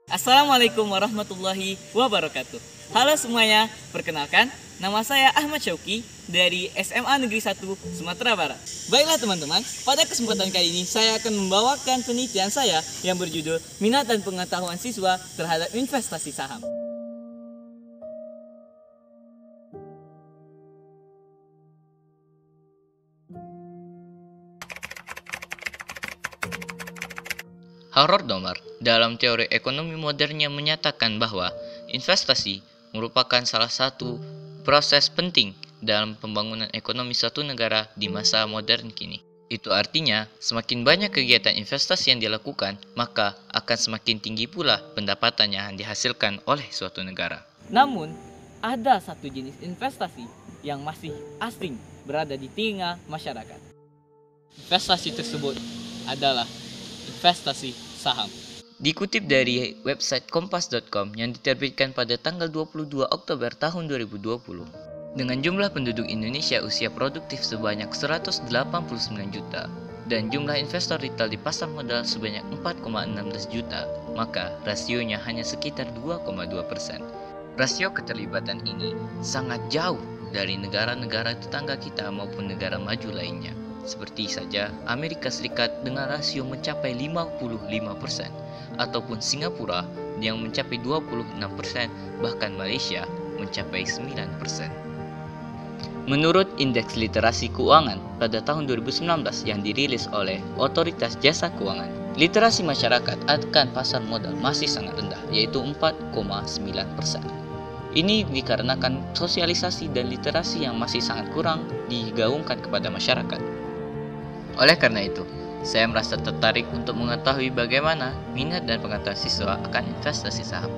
Assalamualaikum warahmatullahi wabarakatuh. Halo semuanya, perkenalkan nama saya Ahmad Syauki dari SMA Negeri 1 Sumatera Barat. Baiklah teman-teman, pada kesempatan kali ini saya akan membawakan penelitian saya yang berjudul Minat dan Pengetahuan Siswa Terhadap Investasi Saham. Harold Domar dalam teori ekonomi modernnya menyatakan bahwa investasi merupakan salah satu proses penting dalam pembangunan ekonomi suatu negara di masa modern kini. Itu artinya, semakin banyak kegiatan investasi yang dilakukan, maka akan semakin tinggi pula pendapatan yang dihasilkan oleh suatu negara. Namun, ada satu jenis investasi yang masih asing berada di telinga masyarakat. Investasi tersebut adalah investasi saham. Dikutip dari website kompas.com yang diterbitkan pada tanggal 22 Oktober tahun 2020, dengan jumlah penduduk Indonesia usia produktif sebanyak 189 juta dan jumlah investor retail di pasar modal sebanyak 4,16 juta, maka rasionya hanya sekitar 2,2%. Rasio keterlibatan ini sangat jauh dari negara-negara tetangga kita maupun negara maju lainnya. Seperti saja Amerika Serikat dengan rasio mencapai 55%, ataupun Singapura yang mencapai 26%, bahkan Malaysia mencapai 9%. Menurut Indeks Literasi Keuangan pada tahun 2019 yang dirilis oleh Otoritas Jasa Keuangan, literasi masyarakat akan pasar modal masih sangat rendah, yaitu 4,9%. Ini dikarenakan sosialisasi dan literasi yang masih sangat kurang digaungkan kepada masyarakat. Oleh karena itu, saya merasa tertarik untuk mengetahui bagaimana minat dan pengetahuan siswa akan investasi saham.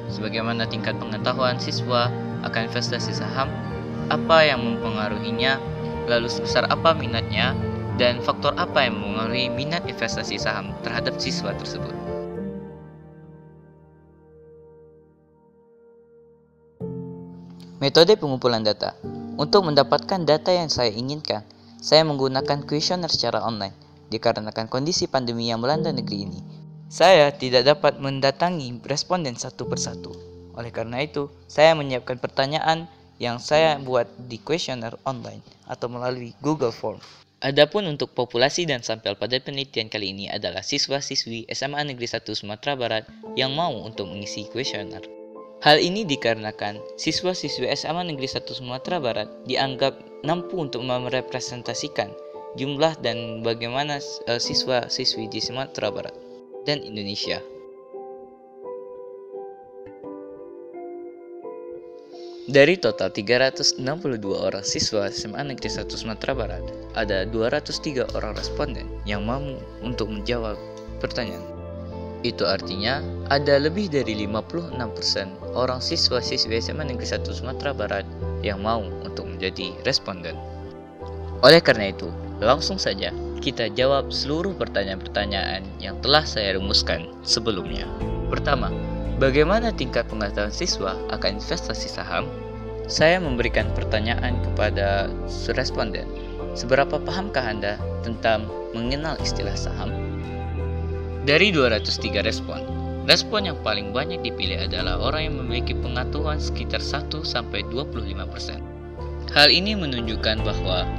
Sebagaimana tingkat pengetahuan siswa akan investasi saham, apa yang mempengaruhinya, lalu sebesar apa minatnya, dan faktor apa yang mempengaruhi minat investasi saham terhadap siswa tersebut. Metode pengumpulan data. Untuk mendapatkan data yang saya inginkan, saya menggunakan kuesioner secara online. Dikarenakan kondisi pandemi yang melanda negeri ini, saya tidak dapat mendatangi responden satu persatu. Oleh karena itu, saya menyiapkan pertanyaan yang saya buat di kuesioner online atau melalui Google Form. Adapun untuk populasi dan sampel pada penelitian kali ini adalah siswa-siswi SMA Negeri 1 Sumatera Barat yang mau untuk mengisi kuesioner. Hal ini dikarenakan siswa-siswi SMA Negeri 1 Sumatera Barat dianggap mampu untuk merepresentasikan jumlah dan bagaimana siswa-siswi di Sumatera Barat dan Indonesia. Dari total 362 orang siswa SMA Negeri 1 Sumatera Barat, ada 203 orang responden yang mampu untuk menjawab pertanyaan. Itu artinya ada lebih dari 56% orang siswa-siswi SMA Negeri 1 Sumatera Barat yang mau untuk menjadi responden. Oleh karena itu, langsung saja kita jawab seluruh pertanyaan-pertanyaan yang telah saya rumuskan sebelumnya. Pertama, bagaimana tingkat pengetahuan siswa akan investasi saham? Saya memberikan pertanyaan kepada responden. Seberapa pahamkah Anda tentang mengenal istilah saham? Dari 203 respon yang paling banyak dipilih adalah orang yang memiliki pengetahuan sekitar 1-25%. Hal ini menunjukkan bahwa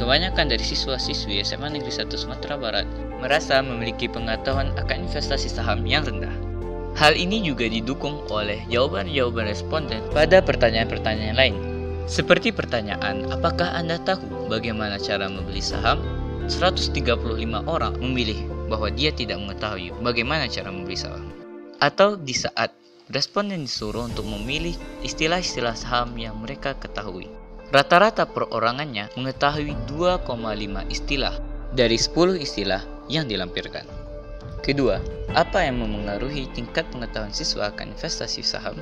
kebanyakan dari siswa-siswi SMA Negeri 1 Sumatera Barat merasa memiliki pengetahuan akan investasi saham yang rendah. Hal ini juga didukung oleh jawaban-jawaban responden pada pertanyaan-pertanyaan lain. Seperti pertanyaan, apakah Anda tahu bagaimana cara membeli saham? 135 orang memilih bahwa dia tidak mengetahui bagaimana cara membeli saham. Atau di saat responden disuruh untuk memilih istilah-istilah saham yang mereka ketahui, rata-rata perorangannya mengetahui 2,5 istilah dari 10 istilah yang dilampirkan. Kedua, apa yang memengaruhi tingkat pengetahuan siswa akan investasi saham?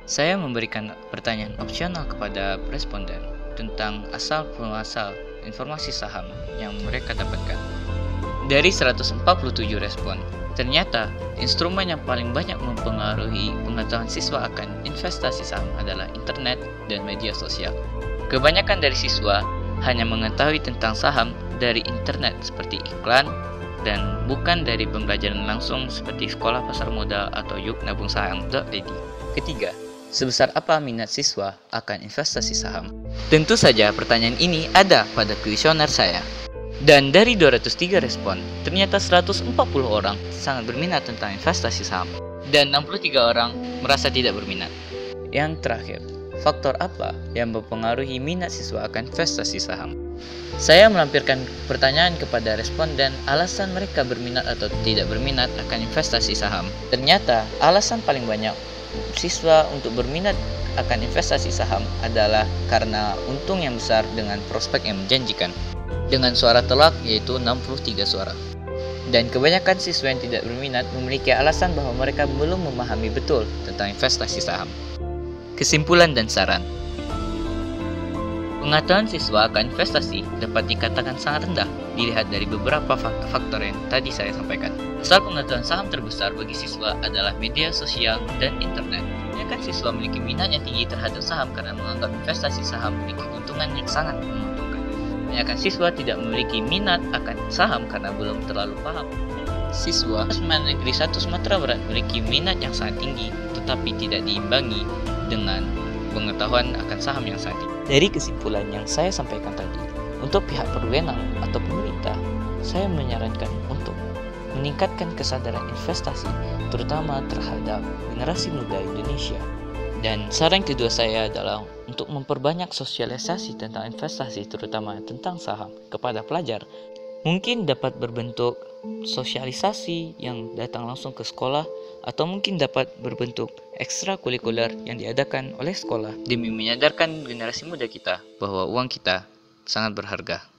Saya memberikan pertanyaan opsional kepada responden tentang asal-muasal informasi saham yang mereka dapatkan. Dari 147 respon, ternyata instrumen yang paling banyak mempengaruhi pengetahuan siswa akan investasi saham adalah internet dan media sosial. Kebanyakan dari siswa hanya mengetahui tentang saham dari internet seperti iklan, dan bukan dari pembelajaran langsung seperti sekolah pasar modal atau yuknabungsaham.id. Ketiga, sebesar apa minat siswa akan investasi saham? Tentu saja pertanyaan ini ada pada kuesioner saya. Dan dari 203 respon, ternyata 140 orang sangat berminat tentang investasi saham dan 63 orang merasa tidak berminat. Yang terakhir, faktor apa yang mempengaruhi minat siswa akan investasi saham? Saya melampirkan pertanyaan kepada responden alasan mereka berminat atau tidak berminat akan investasi saham. Ternyata alasan paling banyak siswa untuk berminat akan investasi saham adalah karena untung yang besar dengan prospek yang menjanjikan. Dengan suara telak yaitu 63 suara. Dan kebanyakan siswa yang tidak berminat memiliki alasan bahwa mereka belum memahami betul tentang investasi saham. Kesimpulan dan saran. Pengetahuan siswa akan investasi dapat dikatakan sangat rendah dilihat dari beberapa faktor yang tadi saya sampaikan. Pasar pengetahuan saham terbesar bagi siswa adalah media sosial dan internet. Kebanyakan siswa memiliki minat yang tinggi terhadap saham karena menganggap investasi saham memiliki keuntungan yang sangat menguntungkan. Kebanyakan siswa tidak memiliki minat akan saham karena belum terlalu paham. Siswa SMA Negeri 1 Sumatera Barat memiliki minat yang sangat tinggi tetapi tidak diimbangi dengan pengetahuan akan saham yang sangat tinggi. Dari kesimpulan yang saya sampaikan tadi, untuk pihak berwenang atau pemerintah, saya menyarankan untuk meningkatkan kesadaran investasi, terutama terhadap generasi muda Indonesia. Dan saran kedua saya adalah untuk memperbanyak sosialisasi tentang investasi, terutama tentang saham, kepada pelajar. Mungkin dapat berbentuk sosialisasi yang datang langsung ke sekolah, atau mungkin dapat berbentuk ekstrakurikuler yang diadakan oleh sekolah demi menyadarkan generasi muda kita bahwa uang kita sangat berharga.